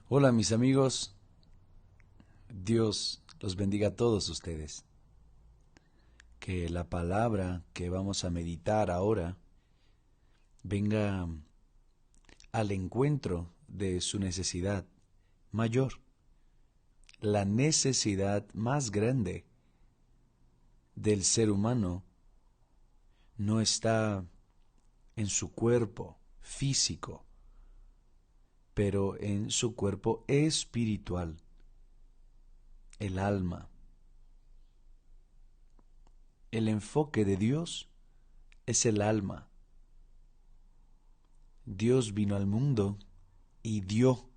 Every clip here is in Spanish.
Hola mis amigos, Dios los bendiga a todos ustedes. Que la palabra que vamos a meditar ahora venga al encuentro de su necesidad mayor, la necesidad más grande del ser humano no está en su cuerpo físico, pero en su cuerpo espiritual, el alma. El enfoque de Dios es el alma. Dios vino al mundo y dio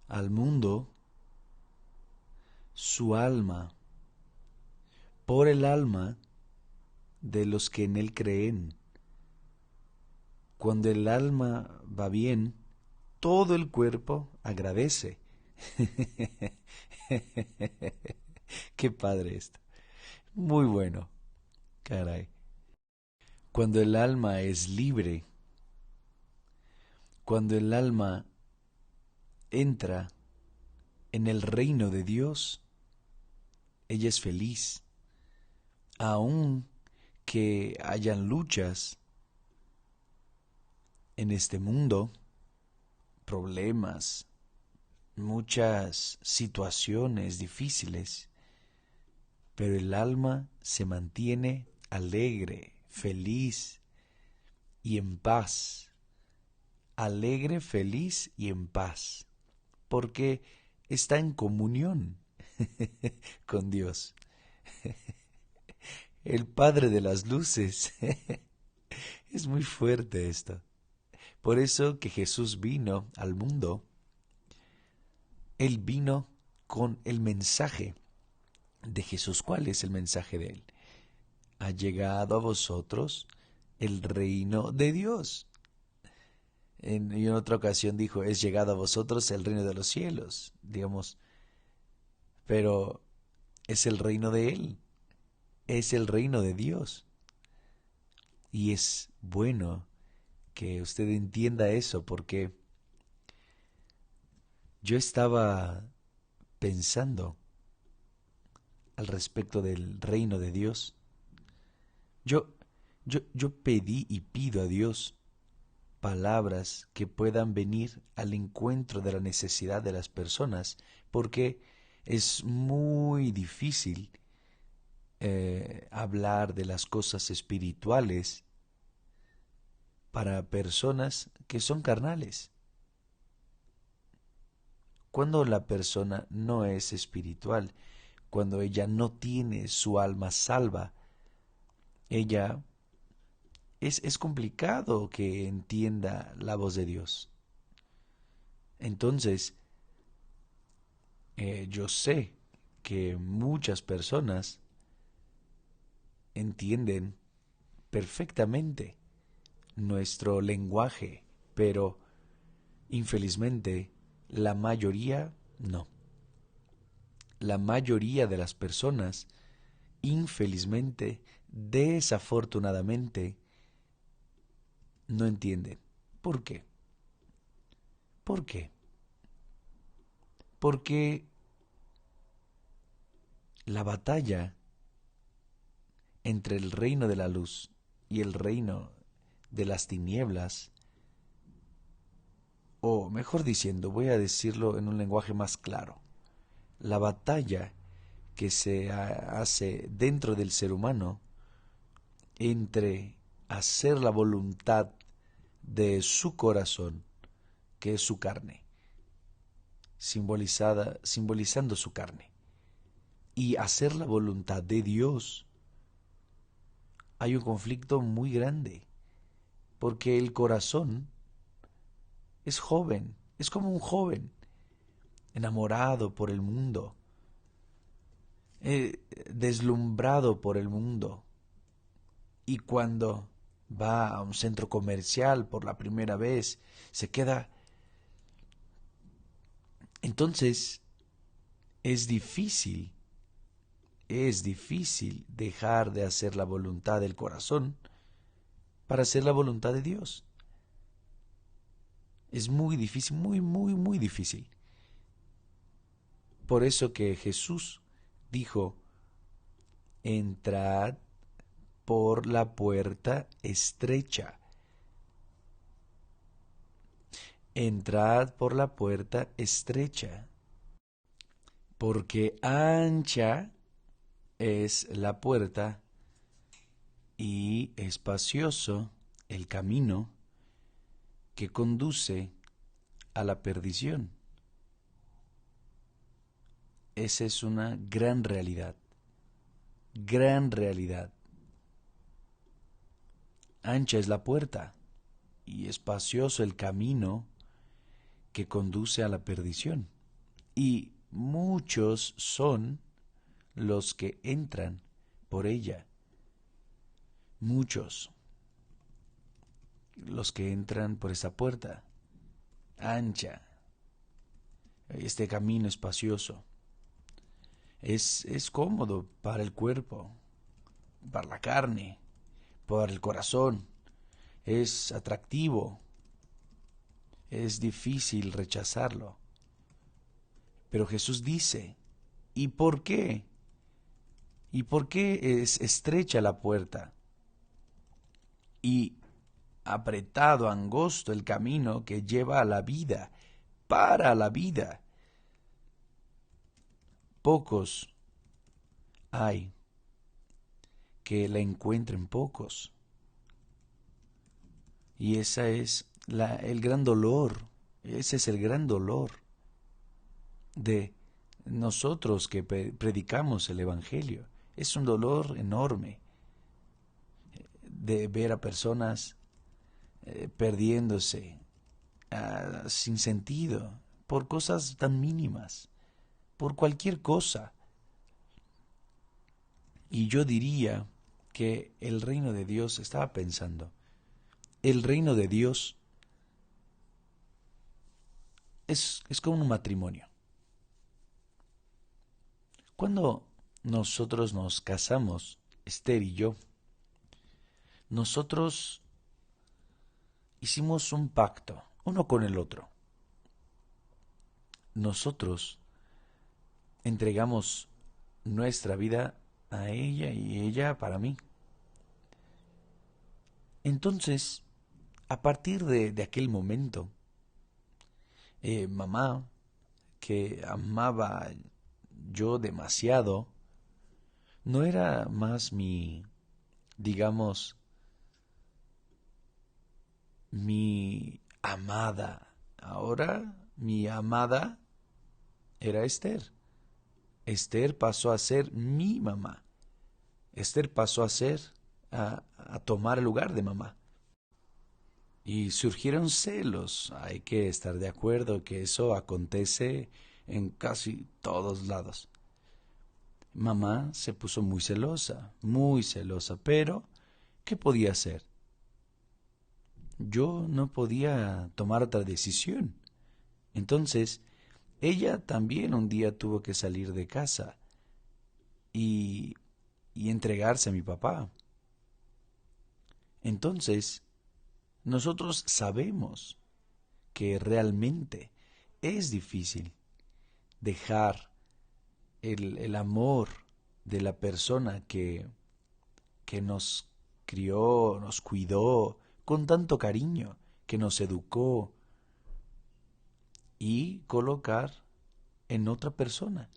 al mundo su alma por el alma de los que en él creen. Cuando el alma va bien, todo el cuerpo agradece. Qué padre esto. Muy bueno. Caray. Cuando el alma es libre, cuando el alma entra en el reino de Dios, ella es feliz. Aun que hayan luchas en este mundo, problemas, muchas situaciones difíciles, pero el alma se mantiene alegre, feliz y en paz. Alegre, feliz y en paz, porque está en comunión con Dios, el Padre de las luces. Es muy fuerte esto. Por eso que Jesús vino al mundo, Él vino con el mensaje de Jesús. ¿Cuál es el mensaje de Él? Ha llegado a vosotros el reino de Dios. En otra ocasión dijo, es llegado a vosotros el reino de los cielos, digamos, pero es el reino de Él, es el reino de Dios. Y es bueno que usted entienda eso, porque yo estaba pensando al respecto del reino de Dios. Yo, yo pedí y pido a Dios palabras que puedan venir al encuentro de la necesidad de las personas, porque es muy difícil hablar de las cosas espirituales para personas que son carnales. Cuando la persona no es espiritual, cuando ella no tiene su alma salva, ella es complicado que entienda la voz de Dios. Entonces, yo sé que muchas personas entienden perfectamente nuestro lenguaje, pero infelizmente la mayoría no. La mayoría de las personas, infelizmente, desafortunadamente, no entienden. ¿Por qué? ¿Por qué? Porque la batalla entre el reino de la luz y el reino de las tinieblas, o mejor diciendo, voy a decirlo en un lenguaje más claro, la batalla que se hace dentro del ser humano entre hacer la voluntad de su corazón, que es su carne, simbolizando su carne, y hacer la voluntad de Dios, hay un conflicto muy grande, porque el corazón es joven, es como un joven enamorado por el mundo, deslumbrado por el mundo, y cuando va a un centro comercial por la primera vez, se queda. Entonces, es difícil, es difícil dejar de hacer la voluntad del corazón para hacer la voluntad de Dios. Es muy difícil, muy, muy, muy difícil. Por eso que Jesús dijo, entrad por la puerta estrecha. Entrad por la puerta estrecha, porque ancha es la puerta y espacioso el camino que conduce a la perdición. Esa es una gran realidad, gran realidad. Ancha es la puerta y espacioso el camino que conduce a la perdición. Y muchos son los que entran por ella. Muchos los que entran por esa puerta ancha, este camino espacioso. Es cómodo para el cuerpo, para la carne, para el corazón. Es atractivo. Es difícil rechazarlo. Pero Jesús dice, ¿y por qué? ¿Y por qué es estrecha la puerta? Y apretado, angosto el camino que lleva a la vida, para la vida. Pocos hay que la encuentren, pocos. Y esa es el gran dolor, ese es el gran dolor de nosotros que predicamos el Evangelio. Es un dolor enorme de ver a personas perdiéndose sin sentido por cosas tan mínimas, por cualquier cosa. Y yo diría que el reino de Dios, estaba pensando, el reino de Dios es como un matrimonio. Cuando nosotros nos casamos, Esther y yo, nosotros hicimos un pacto, uno con el otro. Nosotros entregamos nuestra vida a ella y ella para mí. Entonces, a partir de aquel momento, mamá, que amaba yo demasiado, no era más digamos, mi amada. Ahora mi amada era Esther. Esther pasó a ser mi mamá. Esther pasó a tomar el lugar de mamá. Y surgieron celos. Hay que estar de acuerdo que eso acontece en casi todos lados. Mamá se puso muy celosa, pero ¿qué podía hacer? Yo no podía tomar otra decisión. Entonces, ella también un día tuvo que salir de casa y, y entregarse a mi papá. Entonces, nosotros sabemos que realmente es difícil dejar el amor de la persona que nos crió, nos cuidó con tanto cariño, que nos educó, y colocar en otra persona.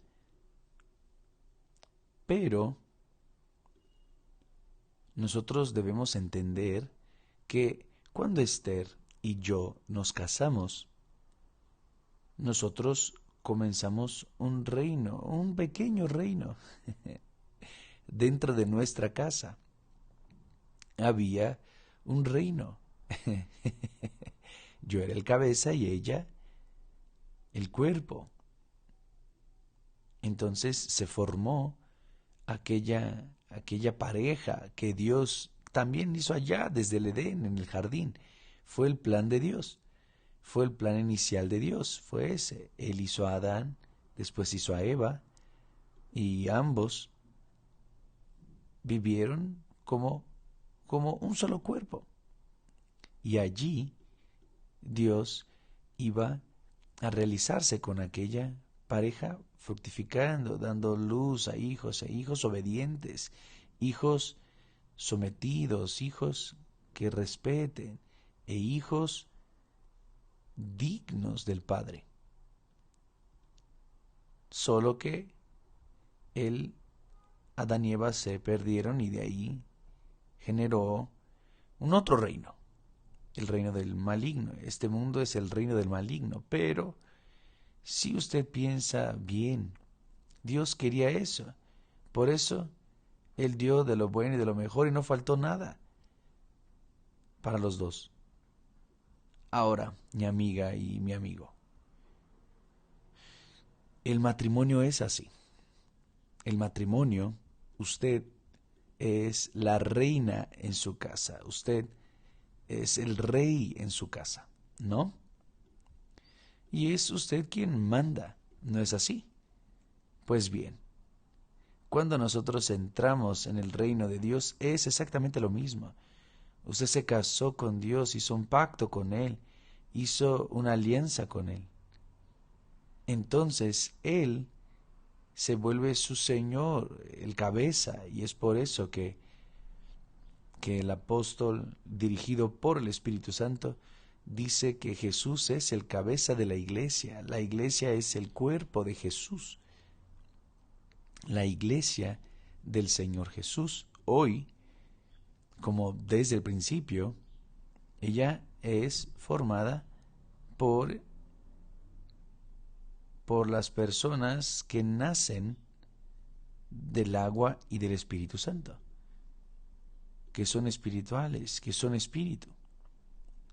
Pero nosotros debemos entender que cuando Esther y yo nos casamos, nosotros comenzamos un reino, un pequeño reino, dentro de nuestra casa. Había un reino. Yo era el cabeza y ella el cuerpo. Entonces se formó aquella pareja que Dios también hizo allá desde el Edén, en el jardín. Fue el plan de Dios, fue el plan inicial de Dios, fue ese. Él hizo a Adán, después hizo a Eva, y ambos vivieron como un solo cuerpo. Y allí Dios iba a realizarse con aquella pareja, fructificando, dando luz a hijos, e hijos obedientes, hijos sometidos, hijos que respeten, e hijos dignos del Padre. Solo que Adán y Eva se perdieron y de ahí generó un otro reino, el reino del maligno. Este mundo es el reino del maligno, pero si usted piensa bien, Dios quería eso. Por eso Él dio de lo bueno y de lo mejor y no faltó nada para los dos. Ahora, mi amiga y mi amigo, el matrimonio es así. El matrimonio, usted es la reina en su casa, usted es el rey en su casa, ¿no? Y es usted quien manda, ¿no es así? Pues bien, cuando nosotros entramos en el reino de Dios es exactamente lo mismo. Usted se casó con Dios, hizo un pacto con Él, hizo una alianza con Él. Entonces Él se vuelve su Señor, el cabeza, y es por eso que el apóstol, dirigido por el Espíritu Santo, dice que Jesús es el cabeza de la iglesia. La iglesia es el cuerpo de Jesús. La iglesia del Señor Jesús, hoy, como desde el principio, ella es formada por las personas que nacen del agua y del Espíritu Santo, que son espirituales, que son espíritu.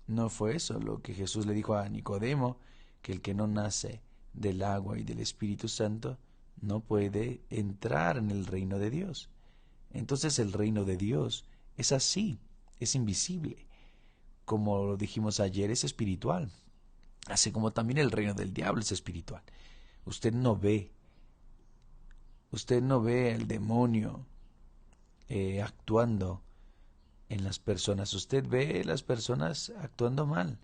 No fue eso lo que Jesús le dijo a Nicodemo, que el que no nace del agua y del Espíritu Santo no puede entrar en el reino de Dios. Entonces el reino de Dios es así, es invisible. Como lo dijimos ayer, es espiritual. Así como también el reino del diablo es espiritual. Usted no ve el demonio actuando en las personas. Usted ve las personas actuando mal,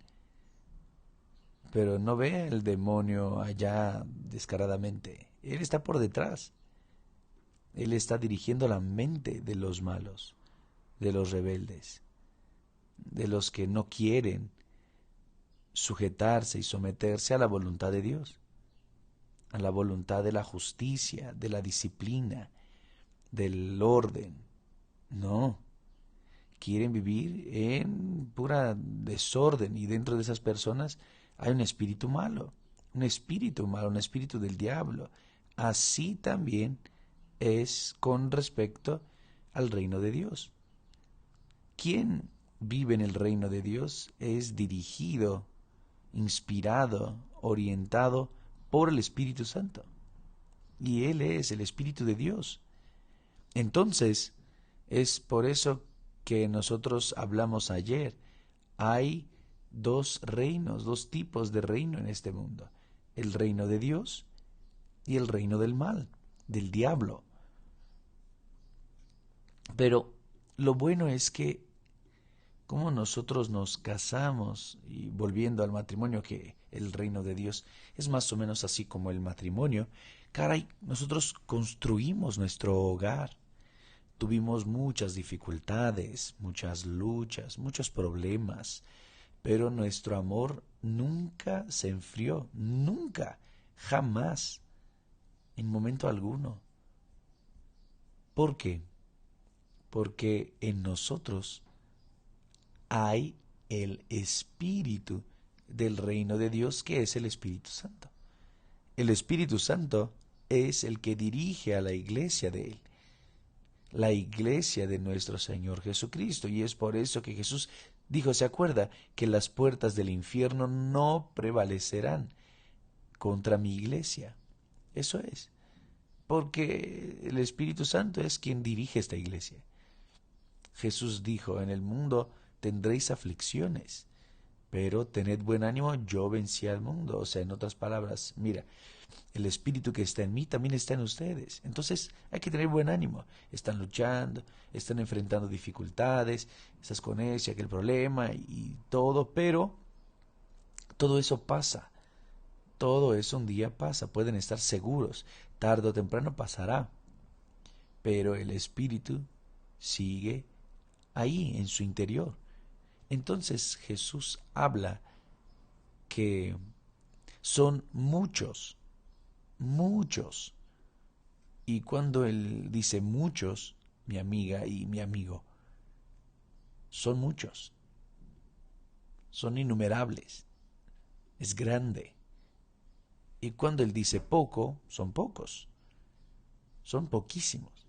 pero no ve el demonio allá descaradamente. Él está por detrás. Él está dirigiendo la mente de los malos, de los rebeldes, de los que no quieren sujetarse y someterse a la voluntad de Dios, a la voluntad de la justicia, de la disciplina, del orden. No, quieren vivir en pura desorden, y dentro de esas personas hay un espíritu malo, un espíritu del diablo. Así también es con respecto al reino de Dios. Quien vive en el reino de Dios es dirigido, inspirado, orientado por el Espíritu Santo. Y Él es el Espíritu de Dios. Entonces, es por eso que nosotros hablamos ayer. Hay dos reinos, dos tipos de reino en este mundo. El reino de Dios y el reino del mal, del diablo. Pero lo bueno es que como nosotros nos casamos, y volviendo al matrimonio, que el reino de Dios es más o menos así como el matrimonio, caray, nosotros construimos nuestro hogar. Tuvimos muchas dificultades, muchas luchas, muchos problemas, pero nuestro amor nunca se enfrió, nunca, jamás, en momento alguno. ¿Por qué? Porque en nosotros hay el Espíritu del reino de Dios, que es el Espíritu Santo. El Espíritu Santo es el que dirige a la iglesia de Él, la iglesia de nuestro Señor Jesucristo. Y es por eso que Jesús dijo, ¿se acuerda? Que las puertas del infierno no prevalecerán contra mi iglesia. Eso es, porque el Espíritu Santo es quien dirige esta iglesia. Jesús dijo, en el mundo tendréis aflicciones, pero tened buen ánimo, yo vencí al mundo. O sea, en otras palabras, mira, el Espíritu que está en mí también está en ustedes. Entonces hay que tener buen ánimo. Están luchando, están enfrentando dificultades, estás con ese, aquel problema y todo, pero Todo eso pasa. Todo eso un día pasa. Pueden estar seguros. Tarde o temprano pasará. Pero el espíritu sigue ahí, en su interior. Entonces Jesús habla que son muchos, muchos. Y cuando Él dice muchos, mi amiga y mi amigo, son muchos, son innumerables, es grande. Y cuando Él dice poco, son pocos, son poquísimos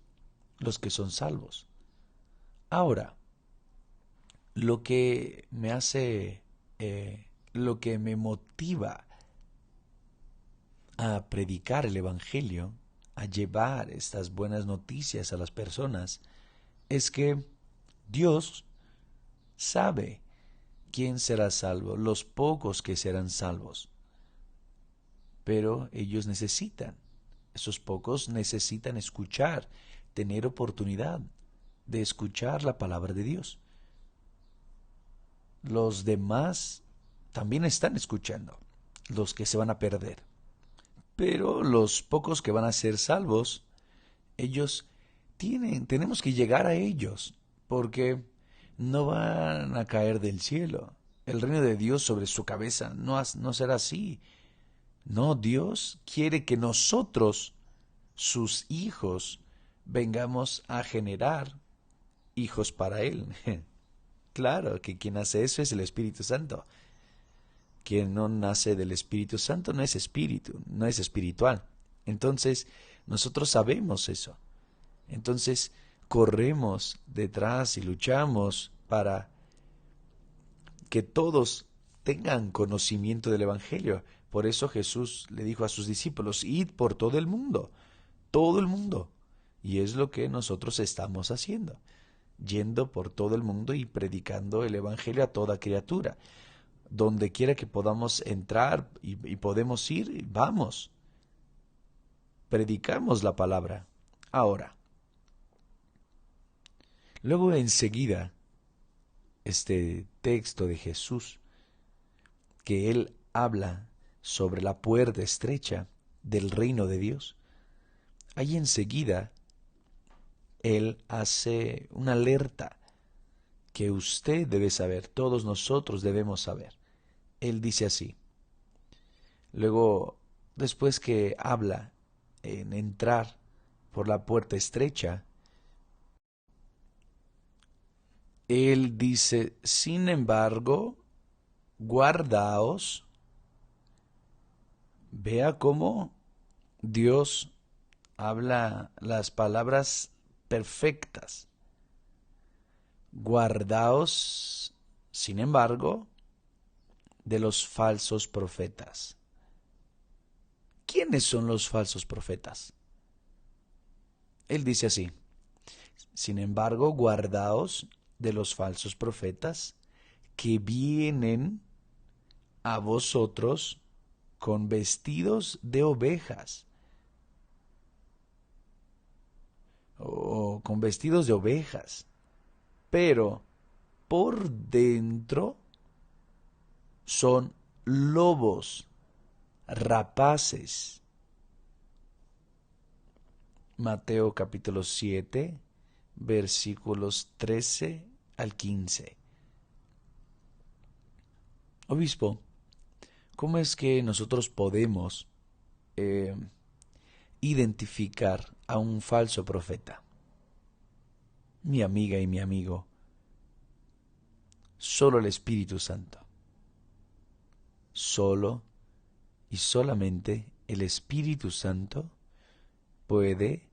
los que son salvos. Ahora, lo que me hace, lo que me motiva a predicar el Evangelio, a llevar estas buenas noticias a las personas, es que Dios sabe quién será salvo, los pocos que serán salvos. Pero ellos necesitan, esos pocos necesitan escuchar, tener oportunidad de escuchar la palabra de Dios. Los demás también están escuchando, los que se van a perder. Pero los pocos que van a ser salvos, ellos tenemos que llegar a ellos, porque no van a caer del cielo. El reino de Dios sobre su cabeza no será así. No, Dios quiere que nosotros, sus hijos, vengamos a generar hijos para Él. Claro que quien hace eso es el Espíritu Santo. Quien no nace del Espíritu Santo no es espíritu, no es espiritual. Entonces, nosotros sabemos eso. Entonces, corremos detrás y luchamos para que todos tengan conocimiento del Evangelio. Por eso Jesús le dijo a sus discípulos, id por todo el mundo, todo el mundo. Y es lo que nosotros estamos haciendo, yendo por todo el mundo y predicando el Evangelio a toda criatura. Donde quiera que podamos entrar y podemos ir, vamos. Predicamos la palabra. Ahora, luego enseguida, este texto de Jesús, que Él habla sobre la puerta estrecha del reino de Dios, ahí enseguida Él hace una alerta que usted debe saber, todos nosotros debemos saber. Él dice así. Luego, después que habla en entrar por la puerta estrecha, Él dice, sin embargo, guardaos. Vea cómo Dios habla las palabras perfectas. Guardaos, sin embargo, de los falsos profetas. ¿Quiénes son los falsos profetas? Él dice así, sin embargo, guardaos de los falsos profetas que vienen a vosotros con vestidos de ovejas o con vestidos de ovejas, pero por dentro son lobos rapaces. Mateo capítulo 7, versículos 13 al 15. Obispo, ¿cómo es que nosotros podemos identificar a un falso profeta? Mi amiga y mi amigo, solo el Espíritu Santo. Solo y solamente el Espíritu Santo puede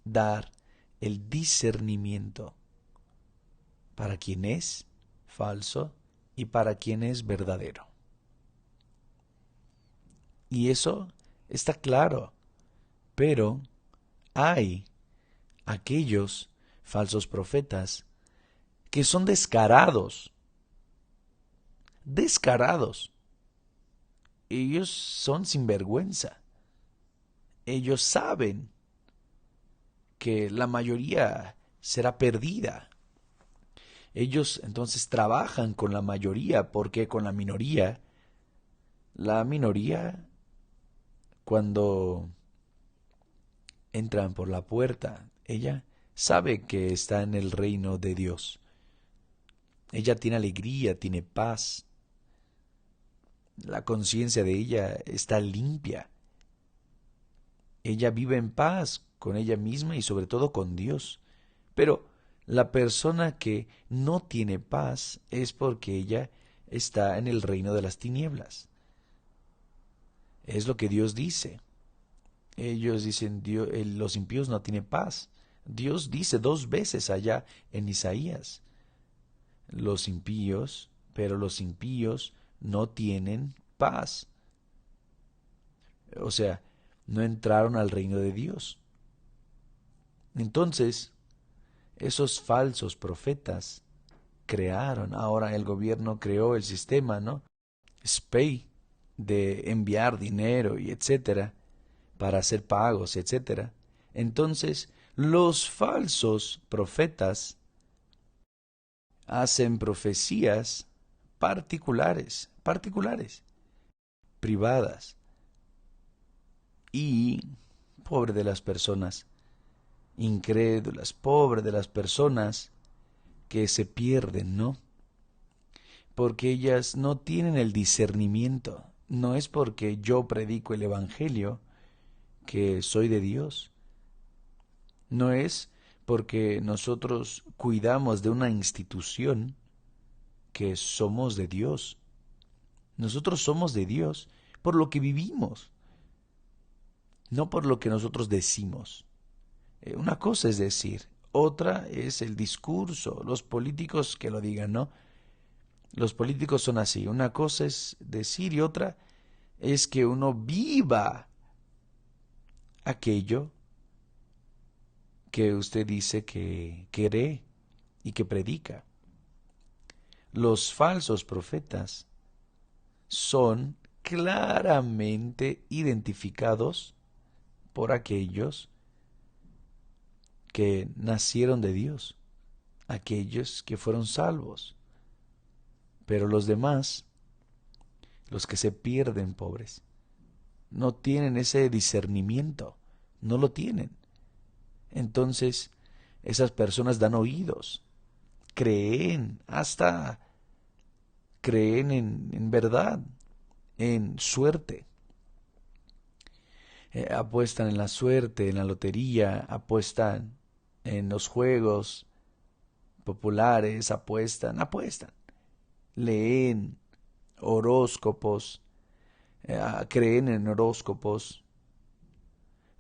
dar el discernimiento para quien es falso y para quien es verdadero. Y eso está claro, pero hay aquellos falsos profetas que son descarados. Ellos son sinvergüenza. Ellos saben que la mayoría será perdida. Ellos entonces trabajan con la mayoría porque con la minoría La minoría, cuando entran por la puerta, ella sabe que está en el reino de Dios. Ella tiene alegría, tiene paz. La conciencia de ella está limpia. Ella vive en paz con ella misma y sobre todo con Dios. Pero la persona que no tiene paz es porque ella está en el reino de las tinieblas. Es lo que Dios dice. Ellos dicen, los impíos no tienen paz. Dios dice 2 veces allá en Isaías, pero los impíos no tienen paz. O sea, no entraron al reino de Dios. Entonces, esos falsos profetas ahora el gobierno creó el sistema, ¿no? SPEI, de enviar dinero y etcétera, para hacer pagos, etcétera. Entonces, los falsos profetas hacen profecías particulares, privadas. Y pobre de las personas incrédulas, pobre de las personas que se pierden, ¿no? Porque ellas no tienen el discernimiento. No es porque yo predico el Evangelio que soy de Dios. No es porque nosotros cuidamos de una institución que somos de Dios. Nosotros somos de Dios por lo que vivimos, no por lo que nosotros decimos. Una cosa es decir, otra es el discurso, los políticos que lo digan, ¿no? Los políticos son así, una cosa es decir y otra es que uno viva aquello que usted dice que cree y que predica. Los falsos profetas son claramente identificados por aquellos que nacieron de Dios, aquellos que fueron salvos. Pero los demás, los que se pierden, pobres, no tienen ese discernimiento, no lo tienen. Entonces, esas personas dan oídos, hasta creen en verdad, en suerte. Apuestan en la suerte, en la lotería, apuestan en los juegos populares, apuestan. Leen horóscopos, creen en horóscopos,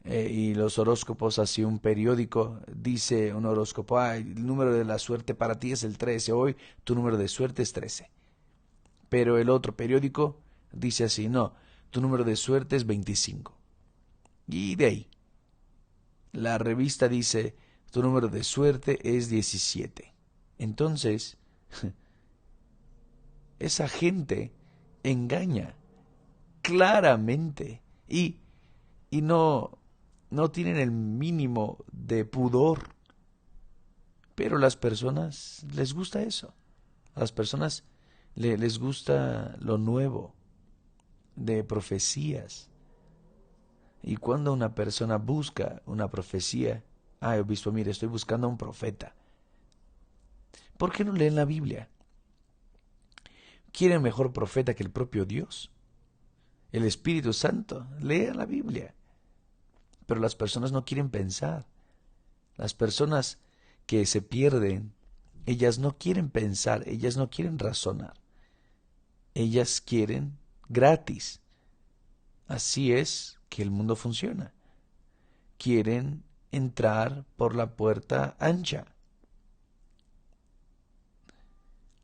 y los horóscopos, así un periódico, dice un horóscopo, el número de la suerte para ti es el 13, hoy tu número de suerte es 13. Pero el otro periódico dice así, no, tu número de suerte es 25. Y de ahí, la revista dice, tu número de suerte es 17. Entonces, esa gente engaña claramente y no tienen el mínimo de pudor. Pero a las personas les gusta eso. A las personas les gusta lo nuevo, de profecías. Y cuando una persona busca una profecía, obispo, mire, estoy buscando a un profeta. ¿Por qué no leen la Biblia? ¿Quieren mejor profeta que el propio Dios? El Espíritu Santo. Lean la Biblia. Pero las personas no quieren pensar. Las personas que se pierden, ellas no quieren pensar, ellas no quieren razonar. Ellas quieren gratis. Así es que el mundo funciona. Quieren entrar por la puerta ancha.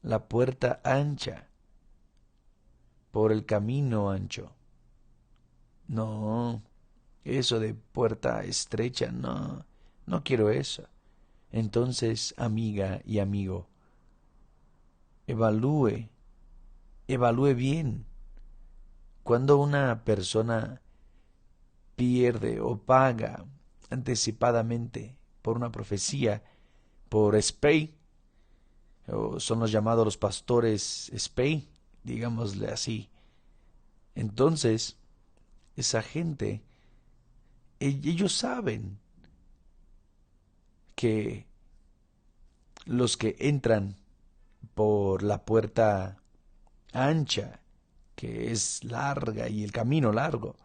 La puerta ancha. Por el camino ancho. No, eso de puerta estrecha, no, no quiero eso. Entonces, amiga y amigo, evalúe bien. Cuando una persona pierde o paga anticipadamente por una profecía, por SPEI, o son los llamados los pastores SPEI, digámosle así, Entonces, esa gente, ellos saben que los que entran por la puerta ancha, que es larga y el camino largo,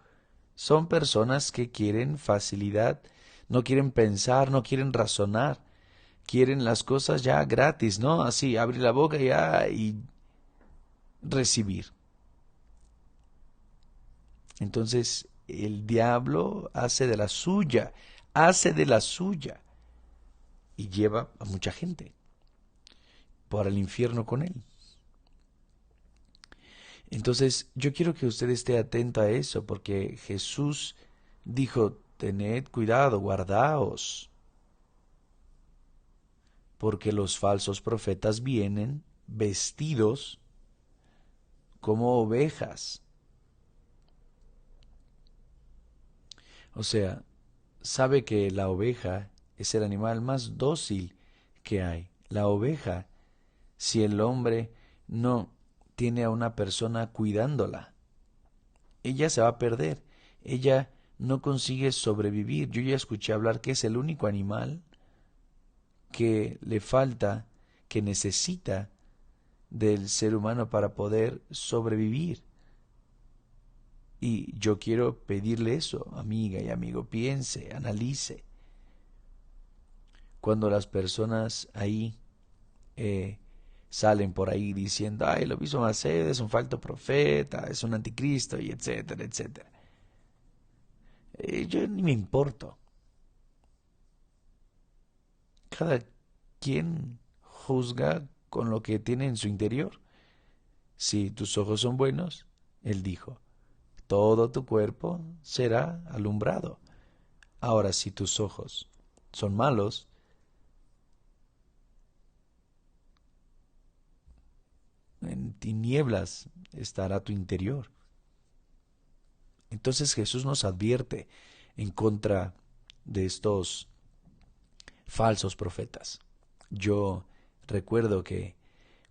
son personas que quieren facilidad, no quieren pensar, no quieren razonar, quieren las cosas ya gratis, ¿no? Así, abrir la boca ya y recibir. Entonces, el diablo hace de la suya y lleva a mucha gente por el infierno con él. Entonces, yo quiero que usted esté atento a eso, porque Jesús dijo, tened cuidado, guardaos, porque los falsos profetas vienen vestidos como ovejas. O sea, sabe que la oveja es el animal más dócil que hay. La oveja, si el hombre no tiene a una persona cuidándola, ella se va a perder. Ella no consigue sobrevivir. Yo ya escuché hablar que es el único animal que le falta, que necesita del ser humano para poder sobrevivir. Y yo quiero pedirle eso, amiga y amigo, piense, analice. Cuando las personas ahí salen por ahí diciendo, ay, el obispo Macedo es un falso profeta, es un anticristo, y etcétera, etcétera. Yo ni me importo. Cada quien juzga con lo que tiene en su interior. Si tus ojos son buenos, él dijo, todo tu cuerpo será alumbrado. Ahora, si tus ojos son malos, en tinieblas estará tu interior. Entonces Jesús nos advierte en contra de estos falsos profetas. Yo recuerdo que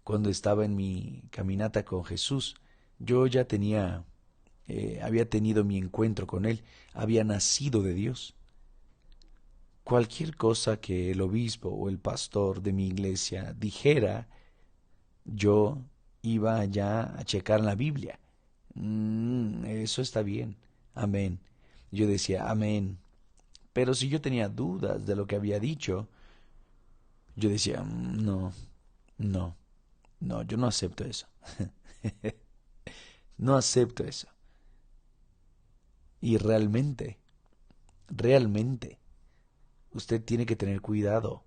cuando estaba en mi caminata con Jesús, yo ya había tenido mi encuentro con Él, había nacido de Dios. Cualquier cosa que el obispo o el pastor de mi iglesia dijera, yo iba ya a checar la Biblia. Eso está bien. Amén. Yo decía, amén. Pero si yo tenía dudas de lo que había dicho, yo decía, no, no, no, yo no acepto eso. No acepto eso. Y realmente, usted tiene que tener cuidado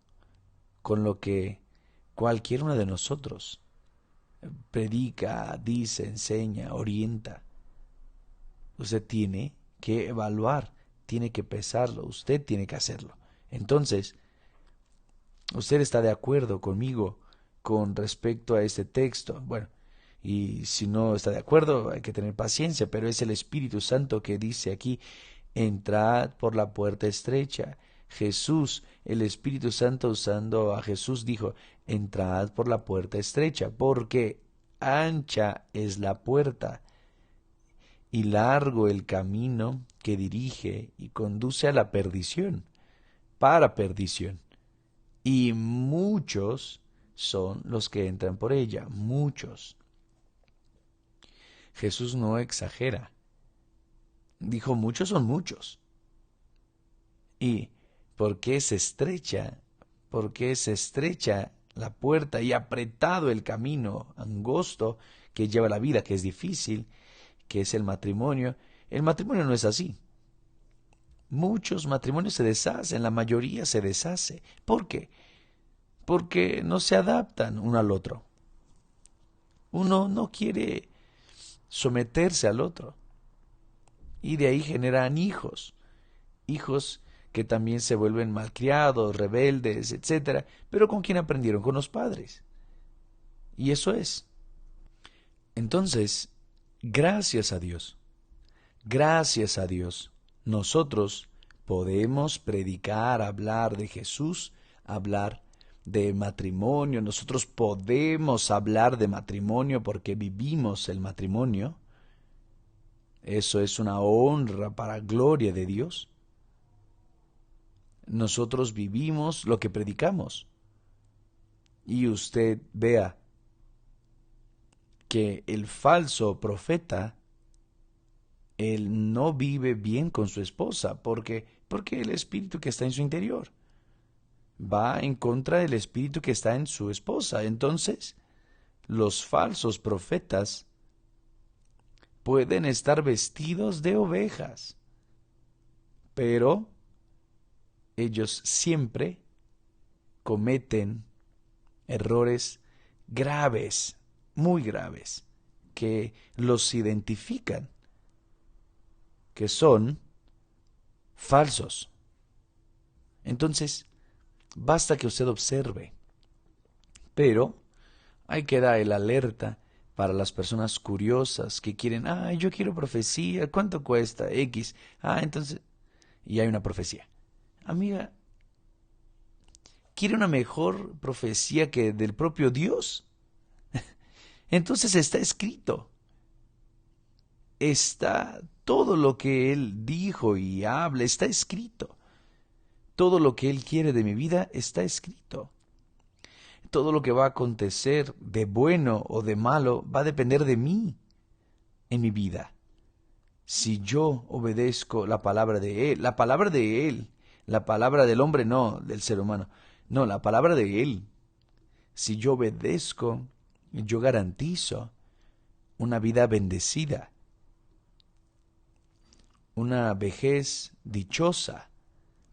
con lo que cualquier uno de nosotros predica, dice, enseña, orienta. Usted tiene que evaluar, tiene que pesarlo, usted tiene que hacerlo. Entonces, usted está de acuerdo conmigo con respecto a este texto. Bueno, y si no está de acuerdo, hay que tener paciencia, pero es el Espíritu Santo que dice aquí, entrad por la puerta estrecha. Jesús, el Espíritu Santo usando a Jesús dijo, entrad por la puerta estrecha, porque ancha es la puerta y largo el camino que dirige y conduce a la perdición, para perdición. Y muchos son los que entran por ella, muchos. Jesús no exagera. Dijo, muchos son muchos. ¿Y por qué se estrecha? ¿Por qué se estrecha la puerta y apretado el camino angosto que lleva la vida, que es difícil, que es el matrimonio? El matrimonio no es así. Muchos matrimonios se deshacen, la mayoría se deshace. ¿Por qué? Porque no se adaptan uno al otro. Uno no quiere someterse al otro. Y de ahí generan hijos. Hijos que también se vuelven malcriados, rebeldes, etcétera. Pero ¿con quién aprendieron? Con los padres. Y eso es. Entonces, gracias a Dios, nosotros podemos predicar, hablar de Jesús, hablar de matrimonio, nosotros podemos hablar de matrimonio porque vivimos el matrimonio, Eso es una honra para gloria de Dios. Nosotros vivimos lo que predicamos. Y usted vea que el falso profeta, él no vive bien con su esposa, porque el espíritu que está en su interior va en contra del espíritu que está en su esposa. Entonces, los falsos profetas pueden estar vestidos de ovejas, pero ellos siempre cometen errores graves, muy graves, que los identifican, que son falsos. Entonces, basta que usted observe, pero hay que dar el alerta para las personas curiosas que quieren, yo quiero profecía, ¿cuánto cuesta? X. Entonces, y hay una profecía. Amiga, ¿quiere una mejor profecía que del propio Dios? Entonces está escrito. Está todo lo que Él dijo y habla, está escrito. Todo lo que Él quiere de mi vida está escrito. Todo lo que va a acontecer de bueno o de malo va a depender de mí en mi vida. Si yo obedezco la palabra de Él, la palabra del hombre no, del ser humano, no, la palabra de Él. Si yo obedezco, yo garantizo una vida bendecida, una vejez dichosa.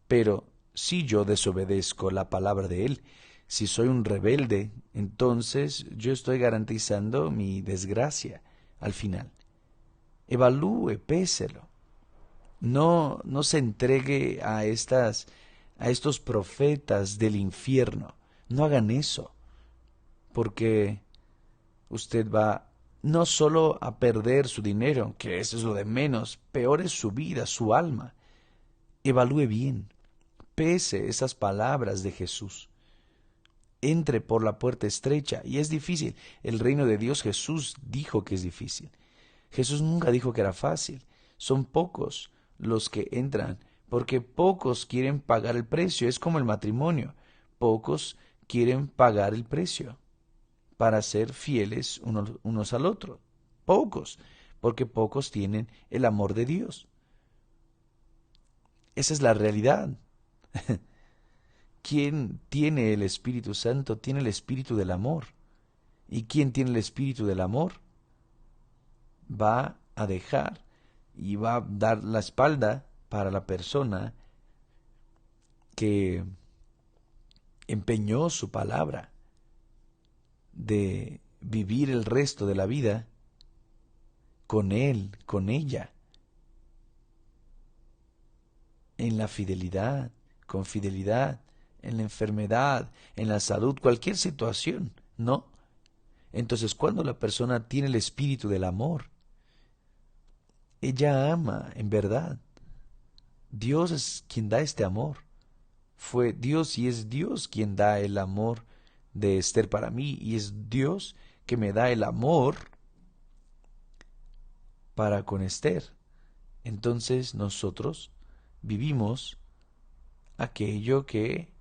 Pero si yo desobedezco la palabra de Él, si soy un rebelde, entonces yo estoy garantizando mi desgracia al final. Evalúe, péselo. No se entregue a estos profetas del infierno. No hagan eso, porque usted va no solo a perder su dinero, que eso es lo de menos, peor es su vida, su alma. Evalúe bien, pese esas palabras de Jesús. Entre por la puerta estrecha, y es difícil. El reino de Dios, Jesús dijo que es difícil. Jesús nunca dijo que era fácil. Son pocos los que entran, porque pocos quieren pagar el precio. Es como el matrimonio. Pocos quieren pagar el precio para ser fieles unos al otro. Pocos, porque pocos tienen el amor de Dios. Esa es la realidad. Quien tiene el Espíritu Santo tiene el espíritu del amor. ¿Y quien tiene el espíritu del amor? Va a dejar y va a dar la espalda para la persona que empeñó su palabra de vivir el resto de la vida con él, con ella, en la fidelidad, con fidelidad, en la enfermedad, en la salud, cualquier situación, ¿no? Entonces, cuando la persona tiene el espíritu del amor, ella ama en verdad. Dios es quien da este amor. Fue Dios y es Dios quien da el amor de Esther para mí, y es Dios que me da el amor para con Esther. Entonces nosotros vivimos aquello que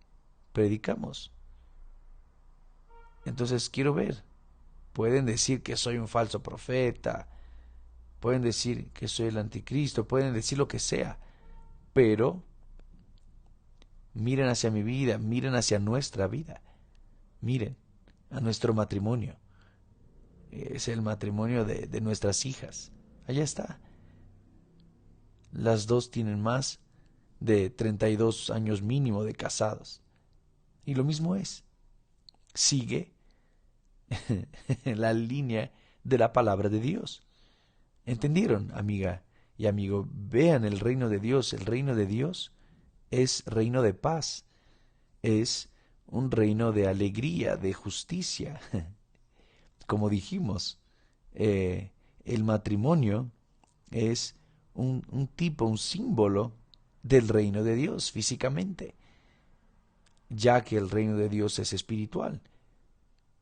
predicamos. Entonces quiero ver, pueden decir que soy un falso profeta, pueden decir que soy el anticristo, pueden decir lo que sea, pero miren hacia mi vida, miren hacia nuestra vida, miren a nuestro matrimonio. Es el matrimonio de nuestras hijas. Allá está. Las dos tienen más de 32 años mínimo de casados. Y lo mismo es. Sigue la línea de la palabra de Dios. ¿Entendieron, amiga y amigo? Vean el reino de Dios. El reino de Dios es reino de paz. Es un reino de alegría, de justicia. Como dijimos, el matrimonio es un tipo, un símbolo del reino de Dios físicamente, ya que el reino de Dios es espiritual.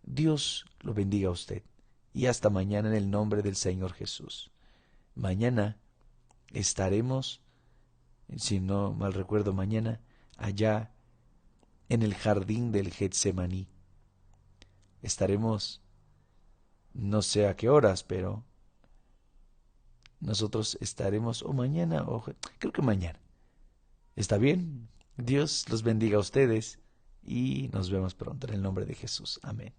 Dios lo bendiga a usted y hasta mañana en el nombre del Señor Jesús. Mañana estaremos, si no mal recuerdo, mañana allá en el jardín del Getsemaní. Estaremos, no sé a qué horas, pero nosotros estaremos o mañana o creo que mañana. ¿Está bien? Dios los bendiga a ustedes y nos vemos pronto en el nombre de Jesús. Amén.